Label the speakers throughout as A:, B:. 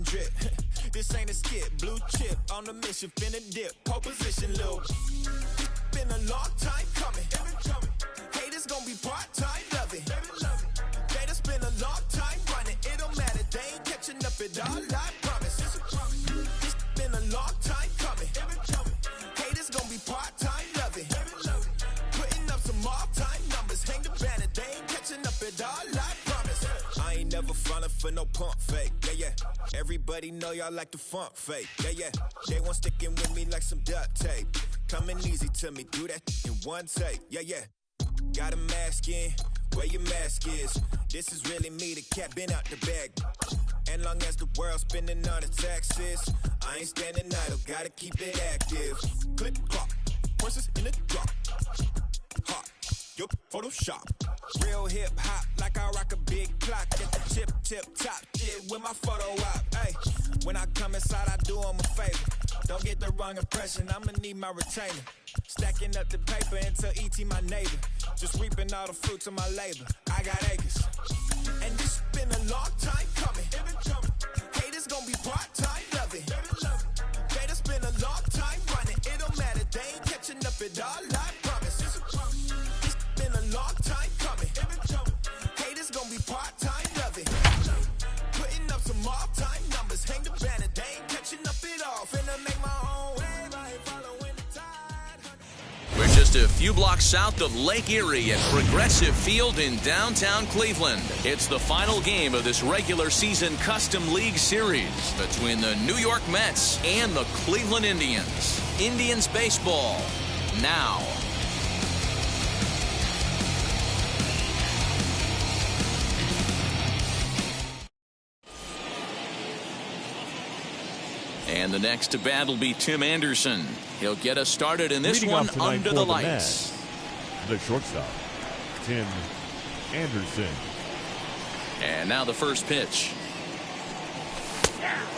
A: and drip. This ain't a skip, blue chip on the mission, finna dip, pole position, little. Been a long time coming. Haters gonna be part-time, love it. They done spend a long time running. It don't matter, they ain't catching up at all, I promise. It's been a long time coming. Haters gonna be part-time, love it. Putting up some all-time numbers. Hang the banner, they ain't catching up at all, I promise. I ain't never falling for no pump fake, yeah. Everybody know y'all like the funk fake, yeah. They want sticking with me like some duct tape. Coming easy to me, do that in one take, yeah. Got a mask in, where your mask is. This is really me, the cat been out the bag. And long as the world's spending on the taxes, I ain't standing idle, gotta keep it active. Click, clock, horses in the drop. Hot, yo, Photoshop. Real hip hop, like I rock a big clock. Get the tip top shit with my photo op. Hey, when I come inside, I do 'em a favor. Don't get the wrong impression, I'ma need my retainer. Stacking up the paper until E.T. my neighbor. Just reaping all the fruits of my labor. I got acres. And this been a long time coming. Haters gonna be part-time, love it. They done spend a long time running. It don't matter, they ain't catching up at all, I promise. It's been a long time coming. Haters gonna be part-time, love it. Putting up some all-time numbers. Hang the banner, they ain't catching up at all. Finna make my own wave, I ain't following the tide.
B: We're just a few blocks south of Lake Erie at Progressive Field in downtown Cleveland. It's the final game of this regular season Custom League Series between the New York Mets and the Cleveland Indians. Indians baseball now. And the next to bat will be Tim Anderson. He'll get us started in this one under the lights.
C: The shortstop, Tim Anderson.
B: And now the first pitch.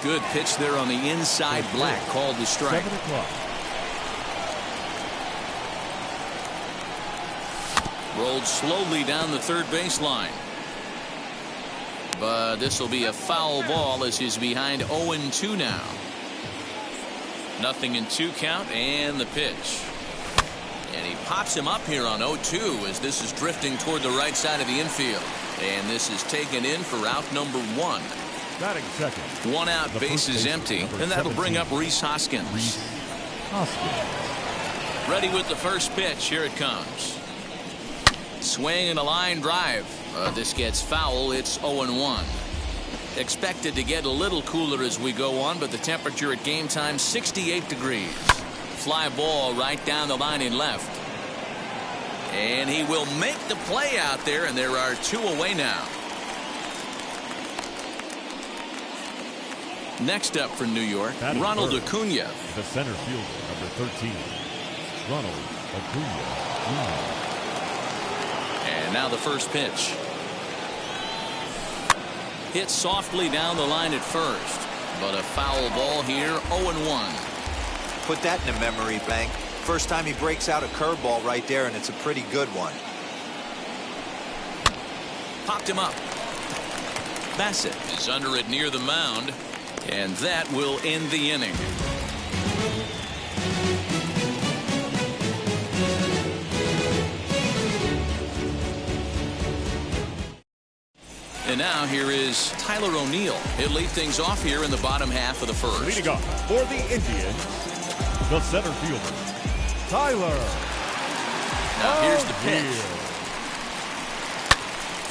B: Good pitch there on the inside, Black called the strike.
C: 7 o'clock.
B: Rolled slowly down the third baseline. But this will be a foul ball as he's behind 0-2 now. 0-2 count and the pitch. And he pops him up here on 0-2 as this is drifting toward the right side of the infield. And this is taken in for out number 1.
C: Batting second.
B: 1 out, base is empty. And that'll bring up Rhys Hoskins. Ready with the first pitch. Here it comes. Swing and a line drive. This gets foul. It's 0-1. Expected to get a little cooler as we go on, but the temperature at game time 68 degrees. Fly ball right down the line in left. And he will make the play out there, and there are 2 away now. Next up for New York, Ronald Acuna.
C: The center fielder, number 13, Ronald Acuna.
B: And now the first pitch. Hit softly down the line at first, but a foul ball here, 0-1.
D: Put that in a memory bank. First time he breaks out a curveball right there, and it's a pretty good one.
B: Popped him up. Bassett is under it near the mound, and that will end the inning. And now here is Tyler O'Neill. He'll lead things off here in the bottom half of the first.
C: Leading off for the Indians, the center fielder, Tyler.
B: Now here's the pitch.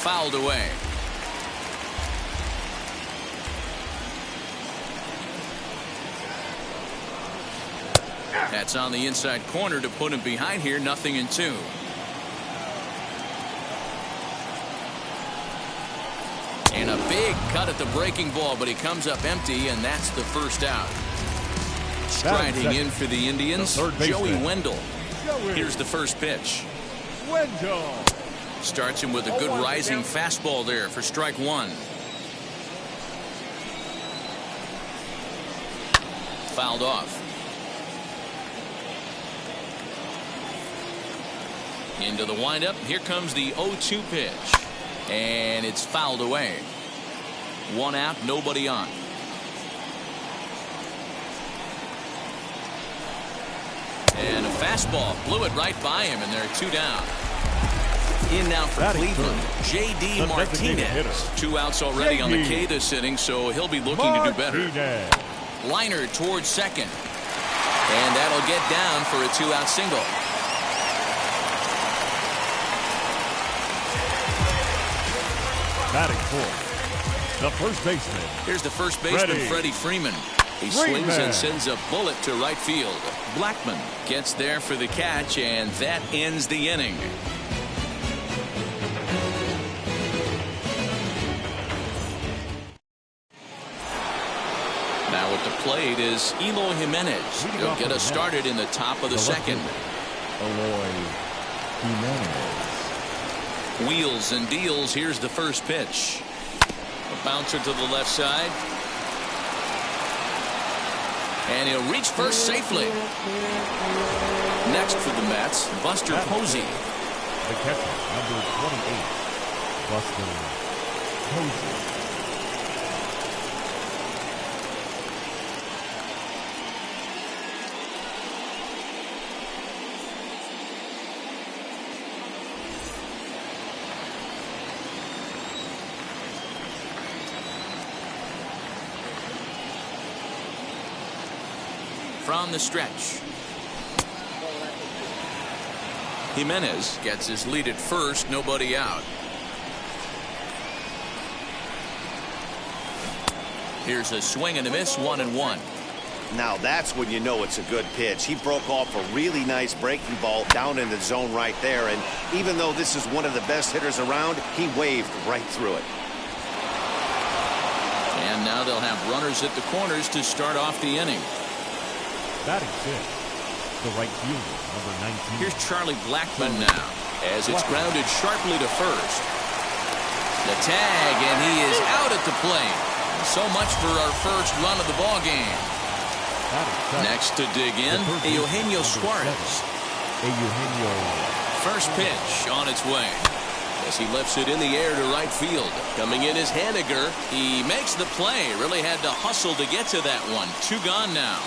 B: Fouled away. That's on the inside corner to put him behind here, 0-2. And a big cut at the breaking ball, but he comes up empty, and that's the first out. Striding in for the Indians, Joey Wendell. Here's the first pitch.
C: Wendell
B: starts him with a good rising fastball there for strike 1. Fouled off. Into the windup. Here comes the 0-2 pitch. And it's fouled away. 1 out, nobody on. Fastball blew it right by him, and they're 2 down. In now for Cleveland, J.D. Martinez. 2 outs already on the K this inning, so he'll be looking to do better. Liner towards second. And that'll get down for a 2-out single.
C: Batting fourth, the first baseman.
B: Here's the first baseman, Freddie Freeman. He swings and sends a bullet to right field. Blackman gets there for the catch, and that ends the inning. Now at the plate is Eloy Jimenez. He'll get us started in the top of the second.
C: Eloy Jimenez.
B: Wheels and deals. Here's the first pitch. A bouncer to the left side. And he'll reach first safely. Next for the Mets, Buster Posey.
C: The catcher, number 28, Buster Posey.
B: From the stretch. Jimenez gets his lead at first, nobody out. Here's a swing and a miss, 1-1.
E: Now that's when you know it's a good pitch. He broke off a really nice breaking ball down in the zone right there, and even though this is one of the best hitters around, he waved right through it.
B: And now they'll have runners at the corners to start off the inning.
C: Batting fifth, the right fielder, number 19.
B: Here's Charlie Blackman now, as it's grounded sharply to first. The tag, and he is out at the plate. So much for our first run of the ball game. Next to dig in, Eugenio Suarez. First pitch on its way. As he lifts it in the air to right field. Coming in is Haniger. He makes the play. Really had to hustle to get to that one. 2 gone now.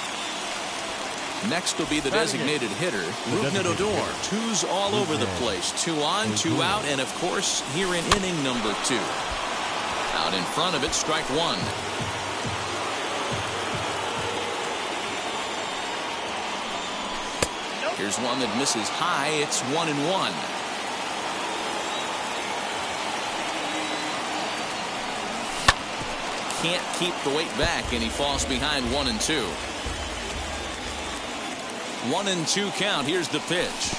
B: Next will be the designated hitter, Rougned Odor. 2's all over the place. 2 on, 2 out, and of course, here in inning number 2. Out in front of it, strike 1. Here's one that misses high. It's 1-1. Can't keep the weight back, and he falls behind 1-2. 1-2 count. Here's the pitch.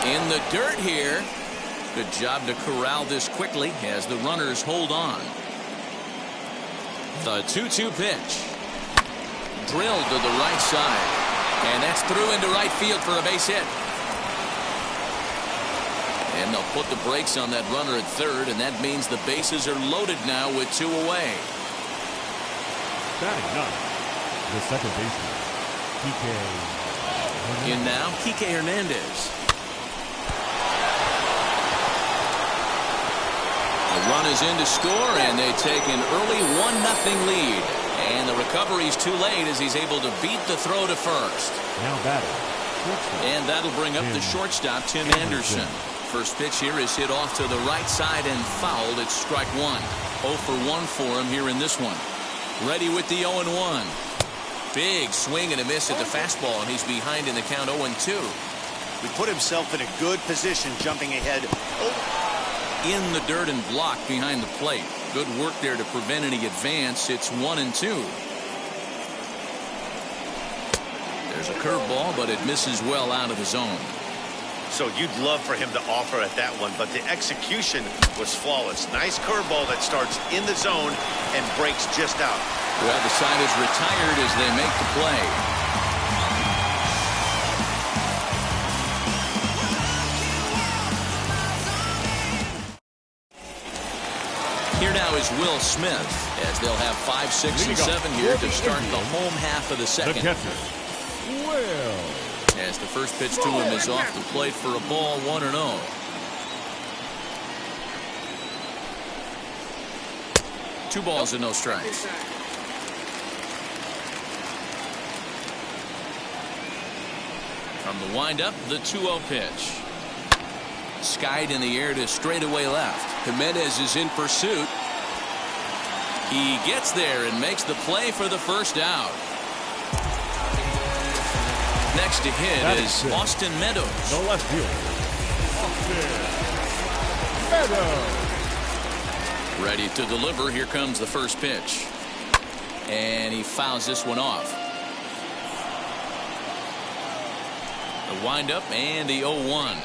B: In the dirt here. Good job to corral this quickly as the runners hold on. The 2-2 pitch. Drilled to the right side. And that's through into right field for a base hit. And they'll put the brakes on that runner at third, and that means the bases are loaded now with 2 away.
C: Batting ninth, the second baseman.
B: In now, Kike Hernandez. The run is in to score, and they take an early 1-0 lead. And the recovery's too late as he's able to beat the throw to first.
C: Now batting.
B: And that'll bring up the shortstop, Tim Anderson. First pitch here is hit off to the right side and fouled. It's strike 1. 0 for 1 for him here in this one. Ready with the 0-1. Big swing and a miss at the fastball, and he's behind in the count 0-2.
E: He put himself in a good position jumping ahead.
B: In the dirt and blocked behind the plate. Good work there to prevent any advance. It's 1-2. There's a curveball, but it misses well out of the zone.
E: So you'd love for him to offer at that one, but the execution was flawless. Nice curveball that starts in the zone and breaks just out.
B: Well, the side is retired as they make the play. Here now is Will Smith, as they'll have 5, 6, and 7 here to start the home half of the second.
C: The catcher, Will.
B: As the first pitch to him is off the plate for a ball, 1-0. Two balls and no strikes. From the windup, the 2-0 pitch. Skied in the air to straightaway left. Jimenez is in pursuit. He gets there and makes the play for the first out. Next to hit is Austin Meadows.
C: The left fielder, Austin Meadows.
B: Ready to deliver. Here comes the first pitch. And he fouls this one off. The windup and the 0-1.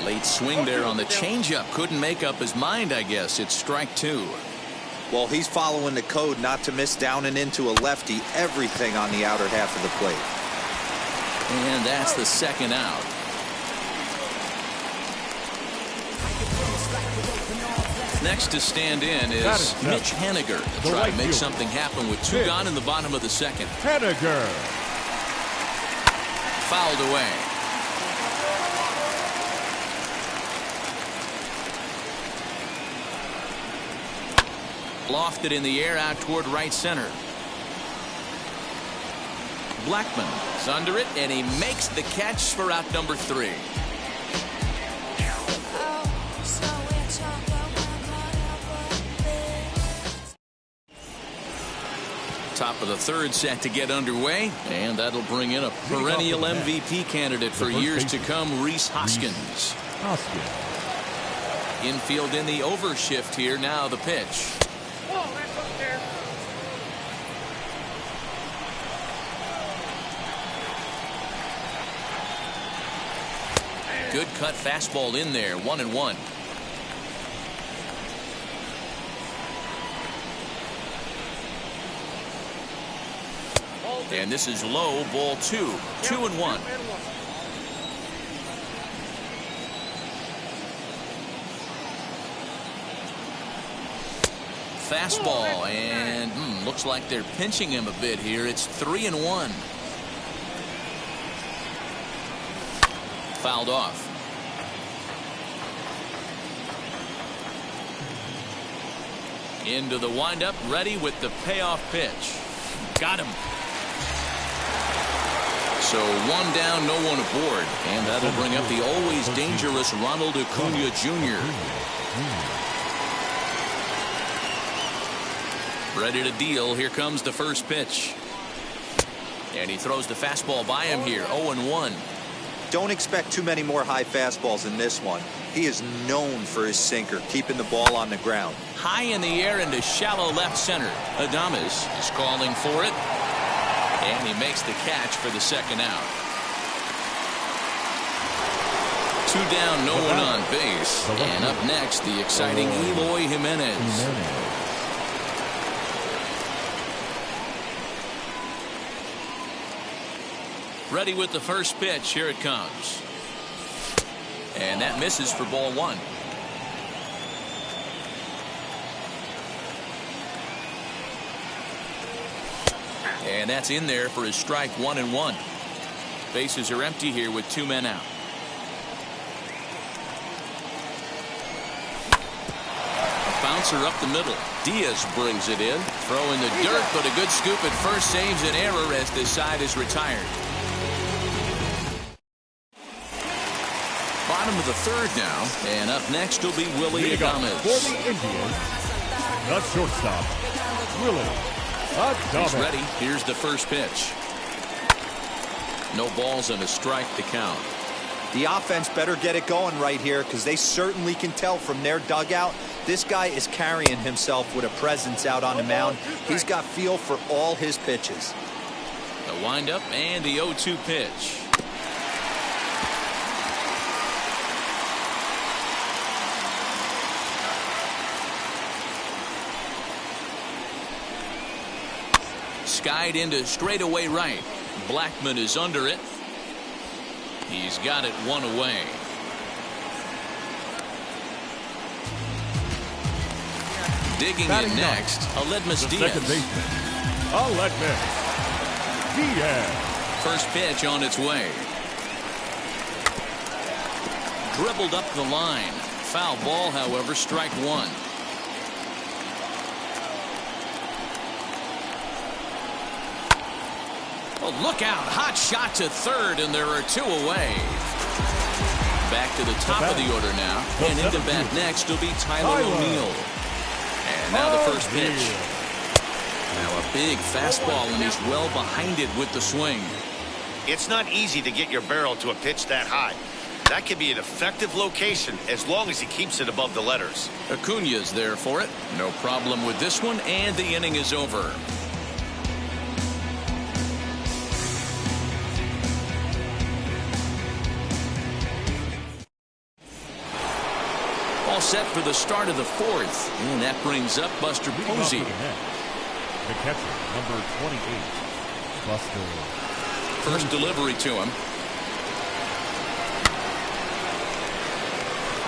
B: Late swing there on the changeup. Couldn't make up his mind, I guess. It's strike 2.
D: Well, he's following the code not to miss down and into a lefty. Everything on the outer half of the plate.
B: And that's the second out. Next to stand in is Mitch Haniger to try to make something happen with 2 gone in the bottom of the second.
C: Haniger.
B: Fouled away. Lofted in the air out toward right center. Blackman is under it, and he makes the catch for out number 3. Top of the third set to get underway, and that'll bring in a perennial MVP candidate for years to come, Rhys Hoskins. Infield in the overshift here. Now the pitch. Good cut fastball in there. 1-1. And this is low, ball 2. 2-1. Fastball, and looks like they're pinching him a bit here. It's 3-1. Fouled off. Into the windup, ready with the payoff pitch. Got him. So 1 down, no one aboard. And that'll bring up the always dangerous Ronald Acuna Jr. Ready to deal. Here comes the first pitch. And he throws the fastball by him here. 0-1.
D: Don't expect too many more high fastballs in this one. He is known for his sinker, keeping the ball on the ground.
B: High in the air into shallow left center. Adames is calling for it. And he makes the catch for the second out. 2 down, no one on base. And up next, the exciting Eloy Jimenez. Ready with the first pitch. Here it comes. And that misses for ball 1. And that's in there for his strike. 1-1. Bases are empty here with 2 men out. A bouncer up the middle. Diaz brings it in. Throw in the dirt, but a good scoop at first saves an error as this side is retired. Bottom of the third now, and up next will be Willie Adames.
C: For the Indians, the shortstop, Willie Adames.
B: He's ready. Here's the first pitch. No balls and a strike to count.
D: The offense better get it going right here, because they certainly can tell from their dugout this guy is carrying himself with a presence out on the mound. He's got feel for all his pitches.
B: The windup and the 0-2 pitch. Skied into straightaway right. Blackman is under it. He's got it 1 away. Digging in next, Aledmus Diaz.
C: Second baseman, Aledmus Diaz.
B: First pitch on its way. Dribbled up the line. Foul ball, however, strike 1. Oh, look out. Hot shot to third, and there are 2 away. Back to the top of the order now. And into bat next will be Tyler O'Neill. And now the first pitch. Now a big fastball, and he's well behind it with the swing.
E: It's not easy to get your barrel to a pitch that high. That can be an effective location as long as he keeps it above the letters.
B: Acuna's there for it. No problem with this one, and the inning is over. All set for the start of the 4th, and that brings up Buster Posey.
C: The catcher, number 28, Buster.
B: First delivery to him.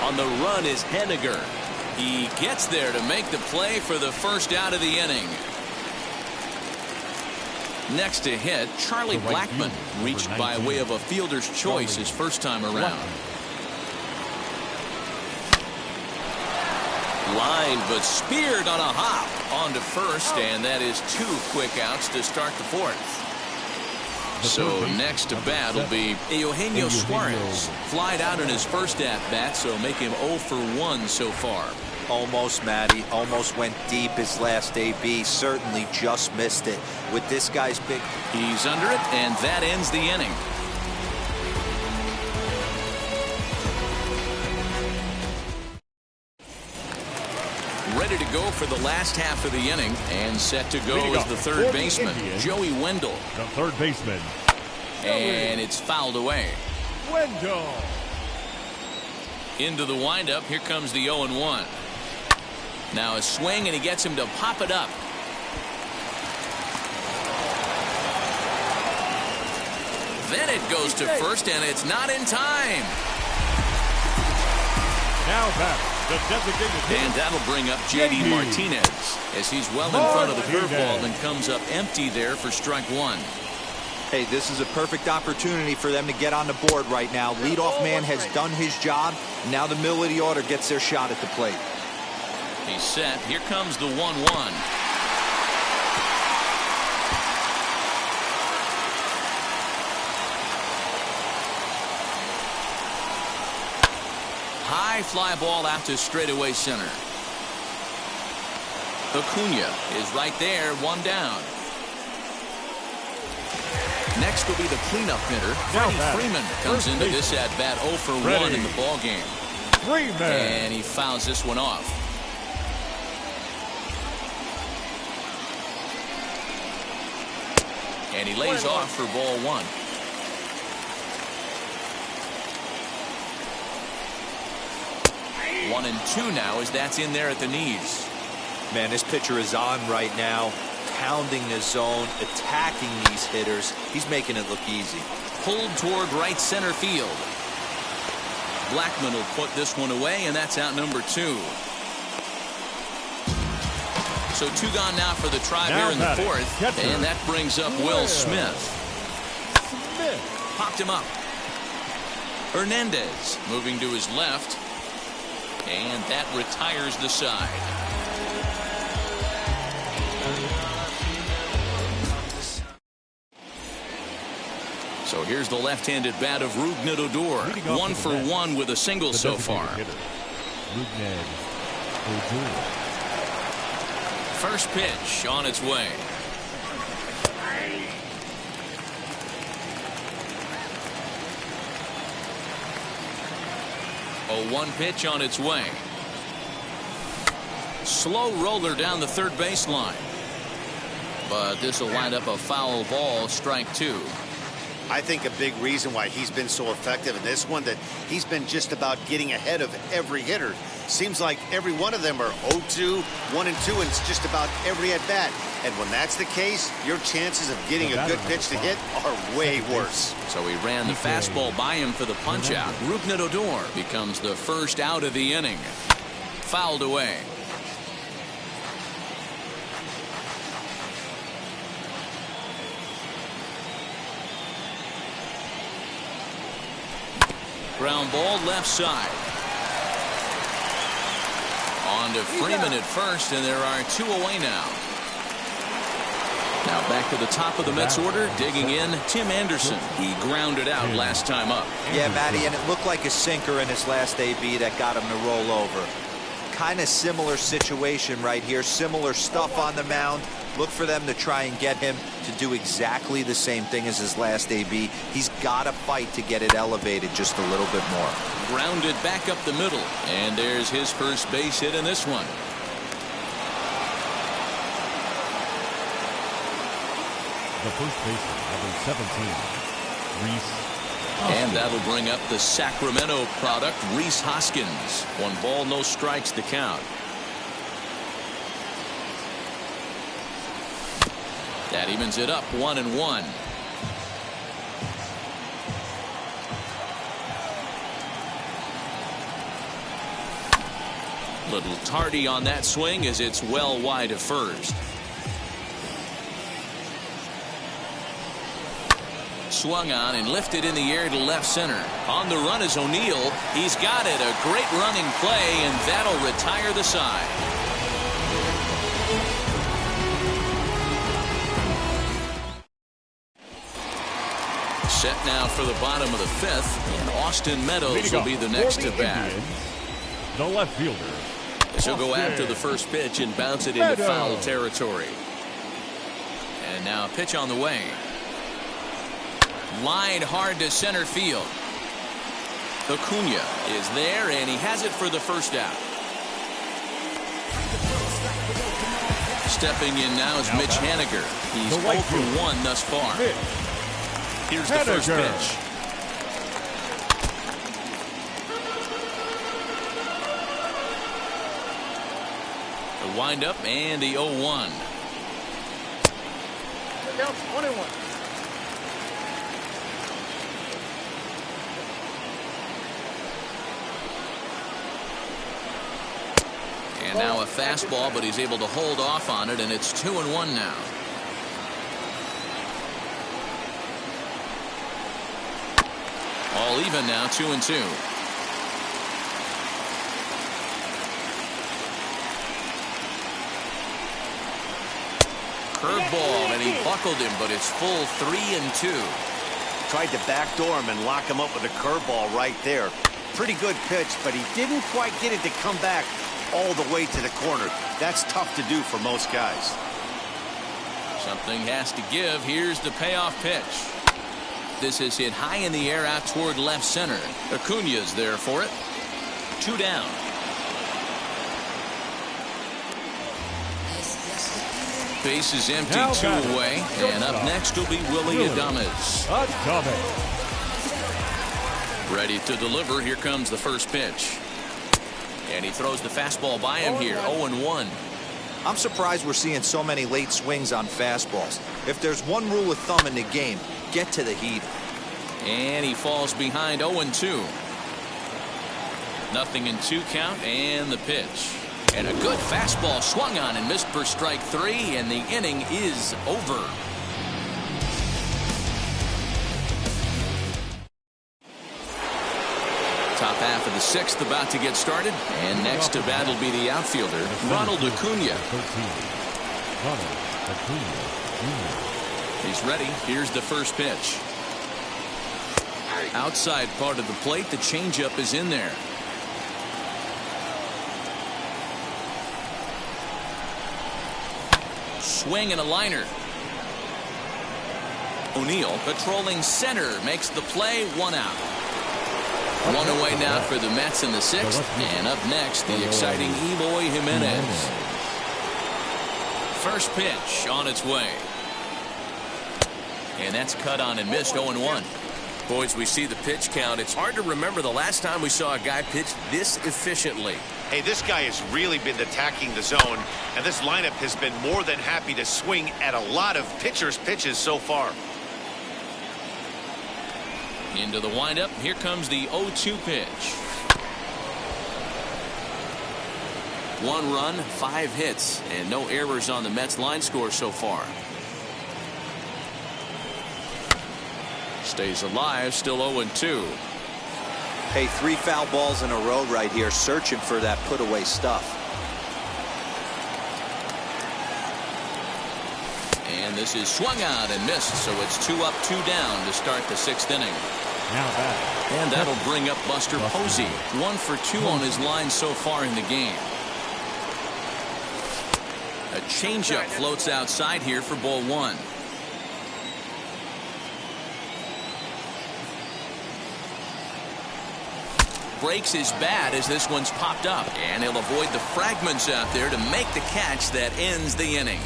B: On the run is Henniger. He gets there to make the play for the first out of the inning. Next to hit, Charlie Blackmon reached by way of a fielder's choice his first time around. Line, but speared on a hop onto first, and that is 2 quick outs to start the 4th. So next to bat will be Eugenio Suarez. Flied out in his first at-bat, so make him 0 for 1 so far.
D: Almost, Matty. Almost went deep his last AB. Certainly just missed it. With this guy's big...
B: He's under it, and that ends the inning. Ready to go for the last half of the inning, and set to go is the third baseman, Joey Wendell.
C: The third baseman.
B: And it's fouled away.
C: Wendell.
B: Into the windup. Here comes the 0-1. Now a swing, and he gets him to pop it up. Then it goes to first, and it's not in time.
C: Now back.
B: And that'll bring up J.D. Martinez as he's well in front of the curveball and comes up empty there for strike 1.
D: Hey, this is a perfect opportunity for them to get on the board right now. Leadoff man has done his job. Now the middle of the order gets their shot at the plate.
B: He's set. Here comes the 1-1. High fly ball out to straightaway center. Acuna is right there, 1 down. Next will be the cleanup hitter. Freddie Freeman comes into this at bat 0 for 1 in the ball game. And he fouls this one off. And he lays off for ball 1. One and 2 now as that's in there at the knees.
D: Man, this pitcher is on right now, pounding the zone, attacking these hitters. He's making it look easy.
B: Pulled toward right center field. Blackmon will put this one away, and that's out number 2. So 2 gone now for the Tribe here in the 4th, and that brings up Will Smith. Popped him up. Hernandez moving to his left. And that retires the side. So here's the left-handed bat of Rougned Odor. 1 for 1 with a single so far. First pitch on its way. A 1 pitch on its way. Slow roller down the third baseline. But this will wind up a foul ball, strike 2.
E: I think a big reason why he's been so effective in this one, that he's been just about getting ahead of every hitter. Seems like every one of them are 0-2, 1 and 2, and it's just about every at bat. And when that's the case, your chances of getting a good pitch to hit are way worse.
B: So he ran the fastball by him for the punch out. Rougned Odor becomes the first out of the inning. Fouled away. Ground ball left side. On to Freeman at first, and there are 2 away now. Now back to the top of the Mets order, digging in, Tim Anderson. He grounded out last time up.
D: Yeah, Matty, and it looked like a sinker in his last AB that got him to roll over. Kind of similar situation right here, similar stuff on the mound. Look for them to try and get him to do exactly the same thing as his last AB. He's got to fight to get it elevated just a little bit more.
B: Grounded back up the middle, and there's his first base hit in this one.
C: The first baseman, number 17, Reese.
B: And that'll bring up the Sacramento product, Rhys Hoskins. 1 ball, no strikes to count. That evens it up 1-1. Little tardy on that swing as it's well wide of first. Swung on and lifted in the air to left center. On the run is O'Neill. He's got it. A great running play, and that'll retire the side. Set now for the bottom of the 5th, and Austin Meadows will be the next to bat.
C: The left fielder.
B: She'll go after the first pitch and bounce it into foul territory. And now a pitch on the way. Line hard to center field. Acuna is there, and he has it for the first out. Stepping in now is Mitch Haniger. He's 0 for 1 thus far. Here's the first pitch. The windup and the 0-1.
F: Down 21.
B: And now a fastball, but he's able to hold off on it, and it's 2-1 now. All even now, 2-2. Curveball, and he buckled him, but it's full 3-2.
E: Tried to backdoor him and lock him up with a curveball right there. Pretty good pitch, but he didn't quite get it to come back all the way to the corner. That's tough to do for most guys.
B: Something has to give. Here's the payoff pitch. This is hit high in the air out toward left center. Acuna's there for it. 2 down. Base is empty, 2 away. And up next will be Willie Adames. Ready to deliver. Here comes the first pitch. And he throws the fastball by him here. 0-1.
D: I'm surprised we're seeing so many late swings on fastballs. If there's one rule of thumb in the game, get to the heat.
B: And he falls behind 0-2. Nothing in 2 count, and the pitch. And a good fastball swung on and missed for strike 3, and the inning is over. Top half of the 6th about to get started, and next to bat will be the outfielder, Ronald Acuna. He's ready. Here's the first pitch. Outside part of the plate, the changeup is in there. Swing and a liner. O'Neill patrolling center makes the play. 1 out. 1 away now for the Mets in the 6th, and up next the exciting Eloy Jimenez. First pitch on its way, and that's cut on and missed. 0-1. Boys, we see the pitch count. It's hard to remember the last time we saw a guy pitch this efficiently.
E: Hey, this guy has really been attacking the zone, and this lineup has been more than happy to swing at a lot of pitchers' pitches so far.
B: Into the windup. Here comes the 0-2 pitch. 1 run, 5 hits, and no errors on the Mets line score so far. Stays alive, still 0-2.
D: Hey, 3 foul balls in a row right here, searching for that put-away stuff.
B: And this is swung out and missed, so it's 2 up, 2 down to start the 6th inning.
C: Now back.
B: And that'll bring up Buster Posey. 1 for 2 on his line so far in the game. A changeup floats outside here for ball 1. Breaks his bat as this one's popped up, and he'll avoid the fragments out there to make the catch that ends the inning.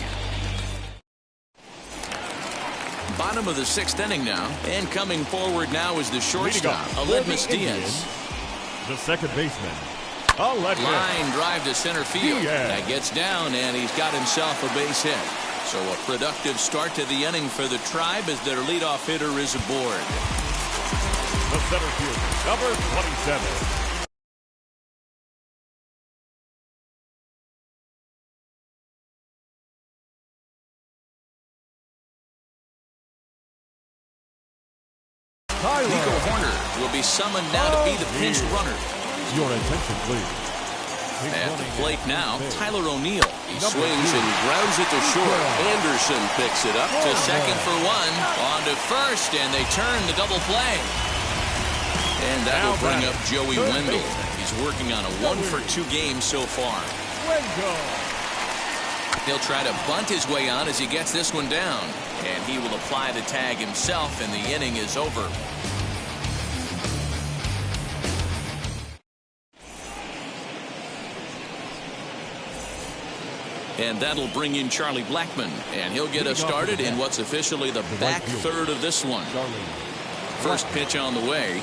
B: Bottom of the 6th inning now, and coming forward now is the shortstop, Aledmus Diaz.
C: The second baseman, Aledmus.
B: Line drive to center field.
C: Diaz.
B: That gets down, and he's got himself a base hit. So a productive start to the inning for the Tribe as their leadoff hitter is aboard.
C: The center fielder, number 27.
B: Nico Horner will be summoned now to be the pinch runner.
C: Your attention, please.
B: At the plate now, Tyler O'Neill. He swings and grounds it to short. Anderson picks it up to second for 1. On to first, and they turn the double play. And that will bring up Joey Wendell. He's working on a 1 for 2 game so far. He'll try to bunt his way on as he gets this one down. And he will apply the tag himself, and the inning is over. And that'll bring in Charlie Blackmon, and he'll get us started in what's officially the back third of this one. First pitch on the way.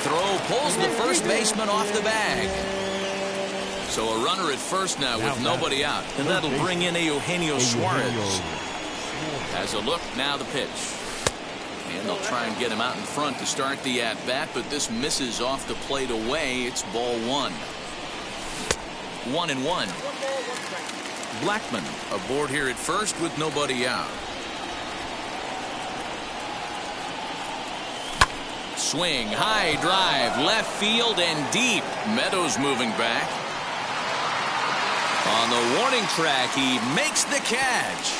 B: Throw pulls the first baseman off the bag. So a runner at first now with nobody out, and that'll bring in Eugenio Suarez. Has a look, now the pitch. And they'll try and get him out in front to start the at-bat, but this misses off the plate away. It's ball 1. 1-1. Blackmon aboard here at first with nobody out. Swing, high drive, left field and deep. Meadows moving back. On the warning track, he makes the catch.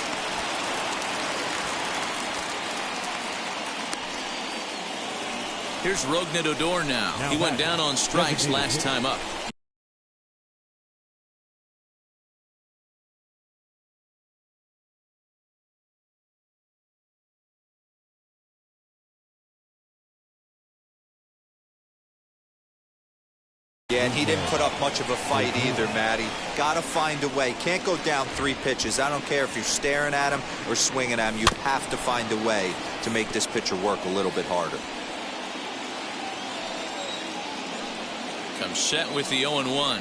B: Here's Rougned Odor now. He went down on strikes last time up.
D: Yeah, and he didn't put up much of a fight either, Matty. Got to find a way. Can't go down 3 pitches. I don't care if you're staring at him or swinging at him. You have to find a way to make this pitcher work a little bit harder.
B: Comes set with the 0-1.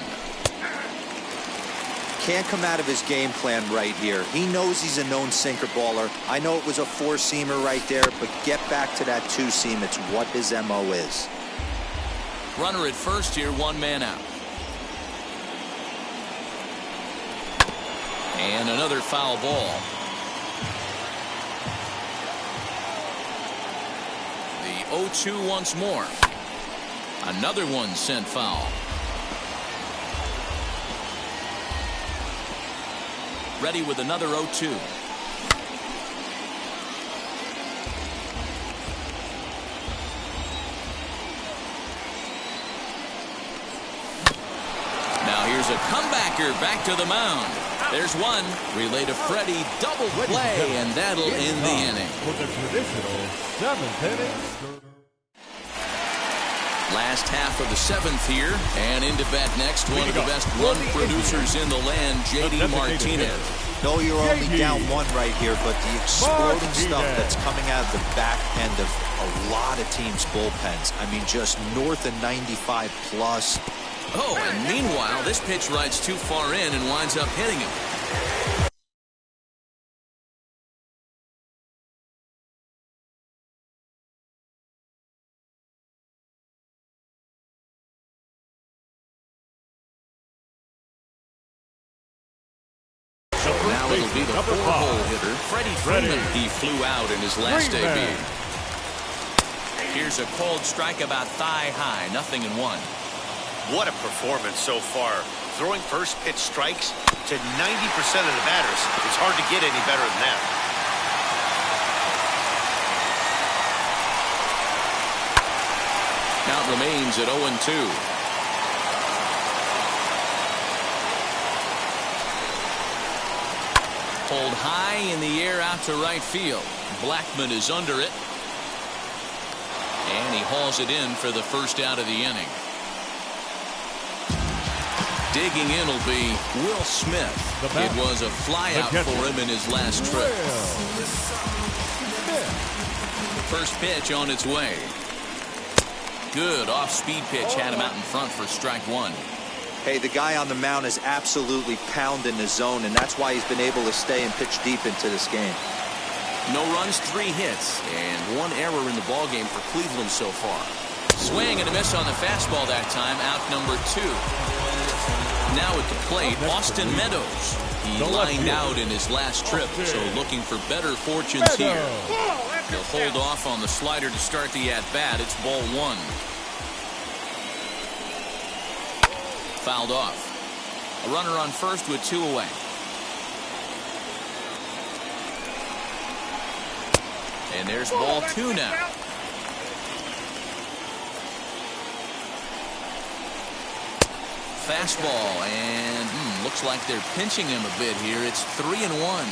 D: Can't come out of his game plan right here. He knows he's a known sinker baller. I know it was a 4-seamer right there, but get back to that 2-seam. It's what his MO is.
B: Runner at first here, 1 man out. And another foul ball. The 0-2 once more. Another one sent foul. Ready with another 0-2. Now here's a comebacker back to the mound. There's one. Relay to Freddie. Double play, and that'll end the inning.
C: For the traditional 7th inning.
B: Last half of the 7th here, and into bat next, one of the best run producers in the land, J.D. Martinez.
D: No, you're only down 1 right here, but the exploding stuff that's coming out of the back end of a lot of teams' bullpens. I mean, just north of 95 plus.
B: Oh, and meanwhile, this pitch rides too far in and winds up hitting him. Now it'll be the 4-hole hitter, Freddie Freeman. He flew out in his last debut. Here's a cold strike about thigh high, 0-1.
E: What a performance so far. Throwing first pitch strikes to 90% of the batters. It's hard to get any better than that.
B: Count remains at 0-2. Pulled high in the air out to right field. Blackman is under it. And he hauls it in for the first out of the inning. Digging in will be Will Smith. It was a flyout for him in his last trip. First pitch on its way. Good off-speed pitch had him out in front for strike one.
D: Hey, the guy on the mound is absolutely pounding the zone, and that's why he's been able to stay and pitch deep into this game.
B: No runs, 3 hits, and 1 error in the ballgame for Cleveland so far. Swing and a miss on the fastball that time, out number 2. Now at the plate, Austin Meadows. He lined out in his last trip, so looking for better fortunes here. He'll hold off on the slider to start the at-bat. It's ball 1. Fouled off. A runner on first with 2 away. And there's ball 2 now. Fastball, and looks like they're pinching him a bit here. It's 3-1.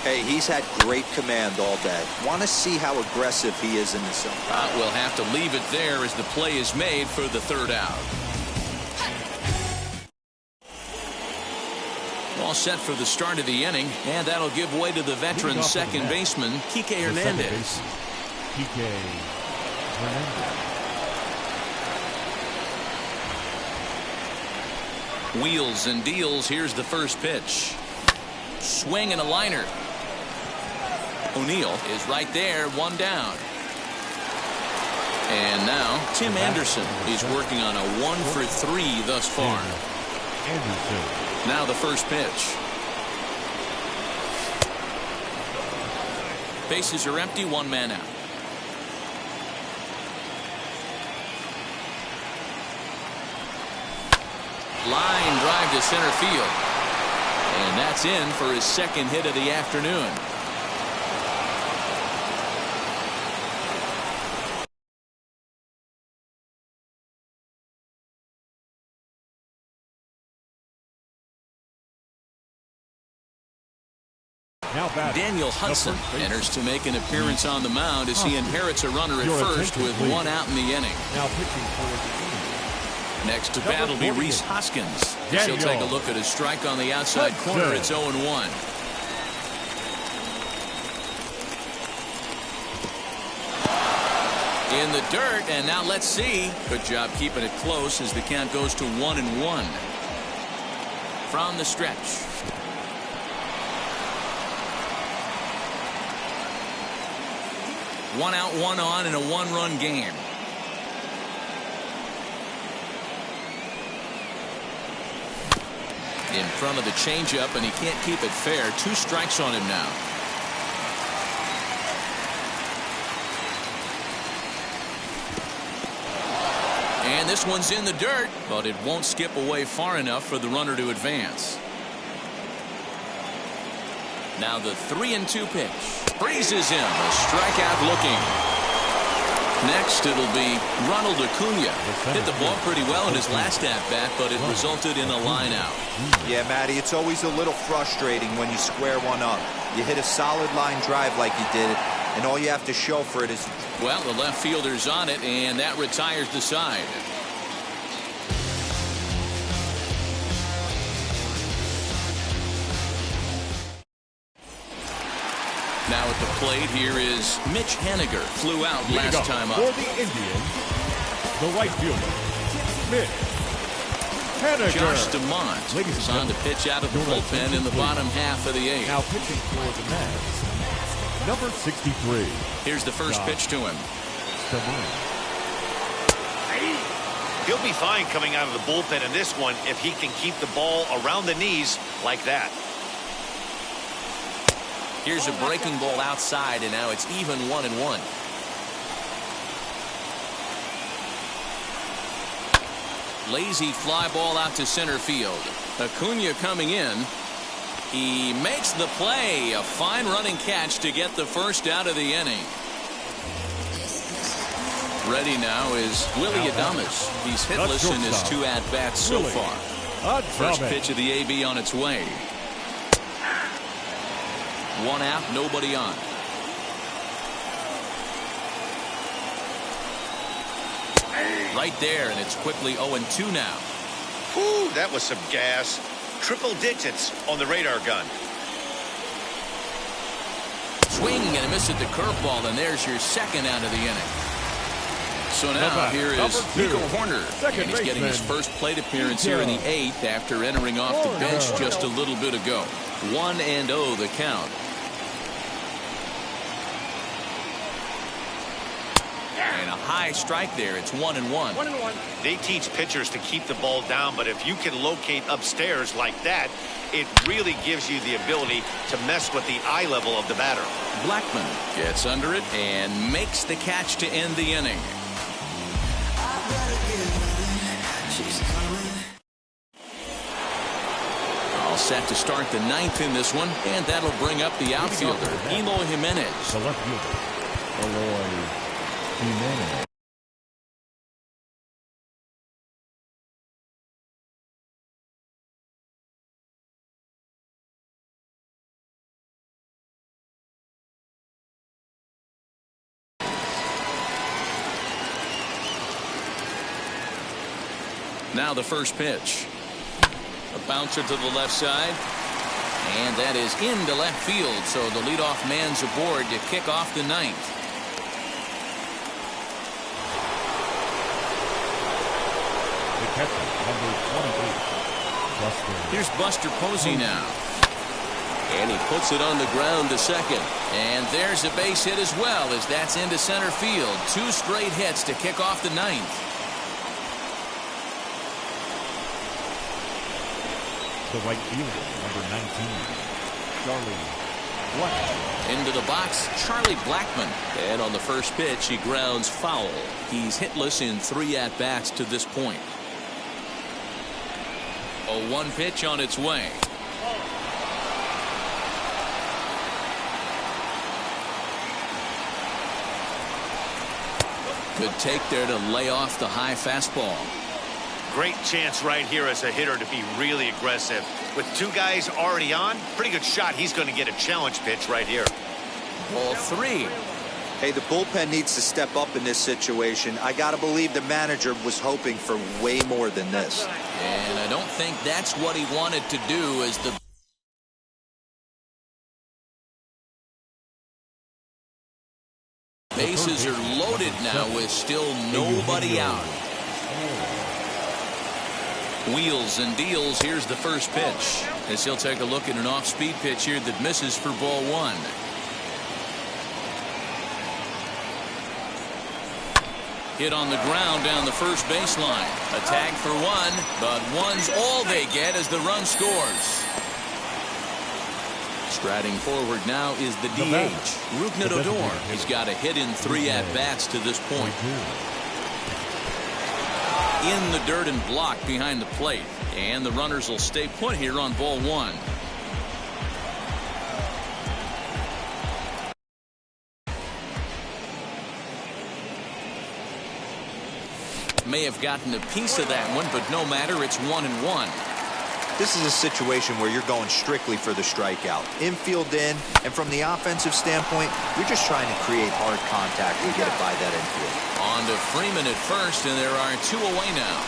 D: Hey, he's had great command all day. Want to see how aggressive he is in the zone.
B: We'll have to leave it there as the play is made for the 3rd out. All set for the start of the inning, and that'll give way to the veteran second baseman, Kike Hernandez.
C: Kike Hernandez.
B: Wheels and deals. Here's the first pitch. Swing and a liner. O'Neill is right there, 1 down. And now Tim Anderson is working on a 1 for 3 thus far.
C: Anderson.
B: Now the first pitch. Bases are empty, 1 man out. Line drive to center field. And that's in for his 2nd hit of the afternoon. Daniel Hudson enters to make an appearance on the mound as he inherits a runner at first with 1 out in the inning.
C: Now pitching for the inning.
B: Next to bat will be Rhys Hoskins. He'll take a look at his strike on the outside corner. It's 0-1. In the dirt, and now let's see. Good job keeping it close as the count goes to 1-1. From the stretch. One out, 1 on in a 1-run game. In front of the changeup, and he can't keep it fair. 2 strikes on him now. And this one's in the dirt, but it won't skip away far enough for the runner to advance. Now the 3-2 pitch. Freezes him. A strikeout looking. Next it'll be Ronald Acuna. Hit the ball pretty well in his last at-bat, but it resulted in a line out.
D: Yeah, Matty, it's always a little frustrating when you square one up. You hit a solid line drive like you did, and all you have to show for it is...
B: Well, the left fielder's on it, and that retires the side. Now at the plate, here is Mitch Haniger. Flew out last time up.
C: For the Indians, the right fielder, Mitch Haniger.
B: Josh DeMont is on to pitch out of the bullpen in the bottom half of the 8th.
C: Now pitching for the Mets, number 63.
B: Here's the first pitch to him.
E: He'll be fine coming out of the bullpen in this one if he can keep the ball around the knees like that.
B: Here's a breaking ball outside, and now it's even 1-1. Lazy fly ball out to center field. Acuna coming in. He makes the play. A fine running catch to get the first out of the inning. Ready now is Willie Adames. He's hitless in his 2 at-bats so far. First pitch of the AB on its way. 1 out, nobody on. Right there, and it's quickly 0-2 now.
E: Whew, that was some gas. Triple digits on the radar gun.
B: Swing and a miss at the curveball, and there's your second out of the inning. So now here is Nico Horner, and he's getting his first plate appearance here in the 8th after entering off the bench just a little bit ago. 1-0 the count. And a high strike there. It's 1-1.
E: They teach pitchers to keep the ball down, but if you can locate upstairs like that, it really gives you the ability to mess with the eye level of the batter.
B: Blackman gets under it and makes the catch to end the inning. All set to start the 9th in this one, and that'll bring up the outfielder, Eloy Jimenez.
C: The left fielder, Eloy Jimenez.
B: Now the first pitch. A bouncer to the left side. And that is into left field. So the leadoff man's aboard to kick off the 9th.
C: The catcher, number 28.
B: Here's Buster Posey now. And he puts it on the ground to second. And there's a base hit as well, as that's into center field. 2 straight hits to kick off the 9th.
C: The right fielder, number 19, Charlie Blackman.
B: Into the box, Charlie Blackman. And on the first pitch, he grounds foul. He's hitless in 3 at-bats to this point. A 1 pitch on its way. Good take there to lay off the high fastball.
E: Great chance right here as a hitter to be really aggressive. With 2 guys already on, pretty good shot. He's going to get a challenge pitch right here.
B: Ball 3.
D: Hey, the bullpen needs to step up in this situation. I got to believe the manager was hoping for way more than this.
B: And I don't think that's what he wanted to do, as the bases are loaded now with still nobody out. Wheels and deals. Here's the first pitch, as he'll take a look at an off-speed pitch here that misses for ball 1. Hit on the ground down the first baseline. A tag for 1, but 1's all they get as the run scores. Striding forward now is the DH, Rougned Odor. He's got a hit in 3 at-bats to this point. In the dirt and blocked behind the plate, and the runners will stay put here on ball 1. May have gotten a piece of that one, but no matter, it's 1-1.
D: This is a situation where you're going strictly for the strikeout. Infield in, and from the offensive standpoint, you're just trying to create hard contact and get it by that infield.
B: On to Freeman at first, and there are 2 away now.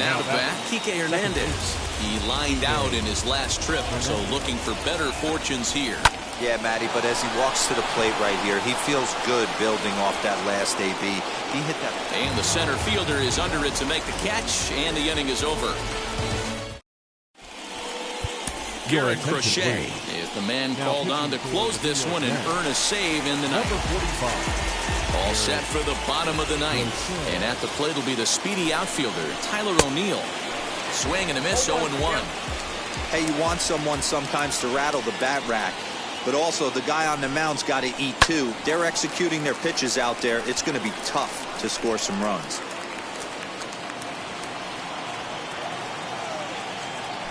B: Now to bat, Kike Hernandez. He lined out in his last trip, so looking for better fortunes here.
D: Yeah, Matty, but as he walks to the plate right here, he feels good building off that last AB. He hit that.
B: And the center fielder is under it to make the catch, and the inning is over. Garrett Crochet is the man called on to close this one and earn a save in the ninth. All set for the bottom of the 9th. And at the plate will be the speedy outfielder, Tyler O'Neill. Swing and a miss, 0-1.
D: Hey, you want someone sometimes to rattle the bat rack, but also the guy on the mound's got to eat too. They're executing their pitches out there. It's going to be tough to score some runs.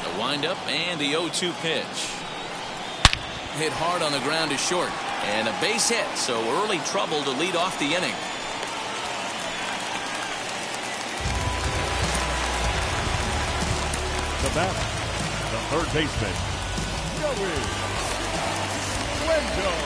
B: The windup and the 0-2 pitch. Hit hard on the ground to short. And a base hit, so early trouble to lead off the inning.
C: The batter, the third baseman, Joey Wendell.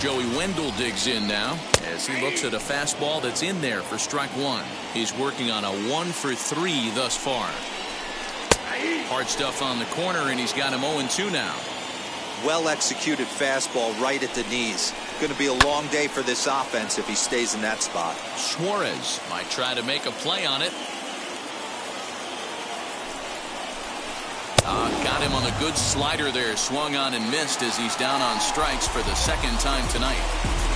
B: Joey Wendell digs in now as he looks at a fastball that's in there for strike one. He's working on a 1-for-3 thus far. Hard stuff on the corner, and he's got him 0-2 now.
D: Well executed fastball right at the knees. Going to be a long day for this offense if he stays in that spot.
B: Suarez might try to make a play on it. Got him on a good slider there. Swung on and missed as he's down on strikes for the second time tonight.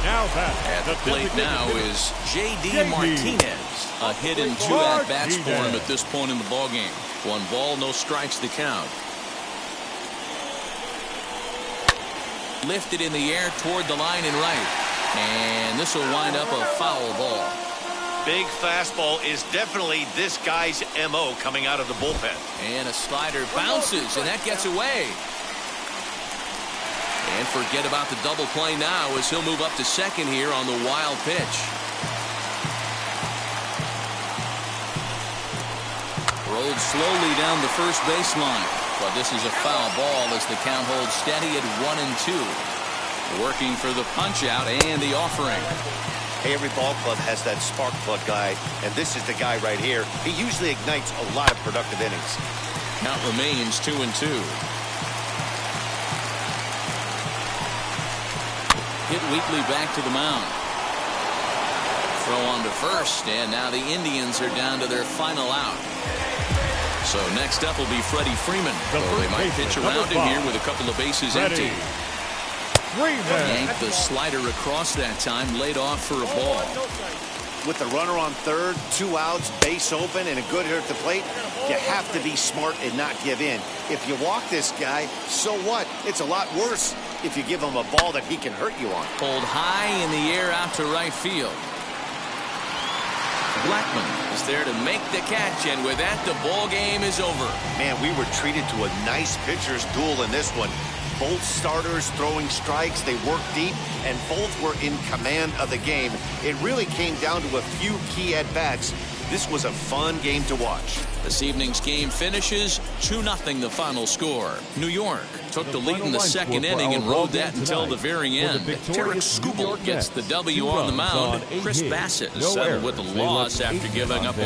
C: Now
B: at the plate now is J.D. Martinez. A hit and 2 at-bats for him at this point in the ballgame. 1 ball, no strikes to count. Lifted in the air toward the line and right. And this will wind up a foul ball.
E: Big fastball is definitely this guy's MO coming out of the bullpen.
B: And a slider bounces, and that gets away. And forget about the double play now as he'll move up to second here on the wild pitch. Rolled slowly down the first baseline. But this is a foul ball as the count holds steady at 1-2. Working for the punch out and the offering.
E: Hey, every ball club has that spark plug guy, and this is the guy right here. He usually ignites a lot of productive innings.
B: Count remains 2-2. Hit Wheatley back to the mound. Throw on to first, and now the Indians are down to their final out. So next up will be Freddie Freeman. They might pitch around him here with a couple of bases empty. Yanked the slider across that time, laid off for a ball.
E: With the runner on third, 2 outs, base open, and a good hitter at the plate, you have to be smart and not give in. If you walk this guy, so what? It's a lot worse if you give him a ball that he can hurt you on.
B: Pulled high in the air out to right field. Blackman is there to make the catch, and with that, the ball game is over.
E: Man, we were treated to a nice pitcher's duel in this one. Both starters throwing strikes, they worked deep, and both were in command of the game. It really came down to a few key at-bats. This was a fun game to watch.
B: This evening's game finishes 2-0 the final score. New York took the lead in the second inning and rode that until the very end. Tarek Skubal gets the W on the mound. Chris Bassett is settled with the loss after giving up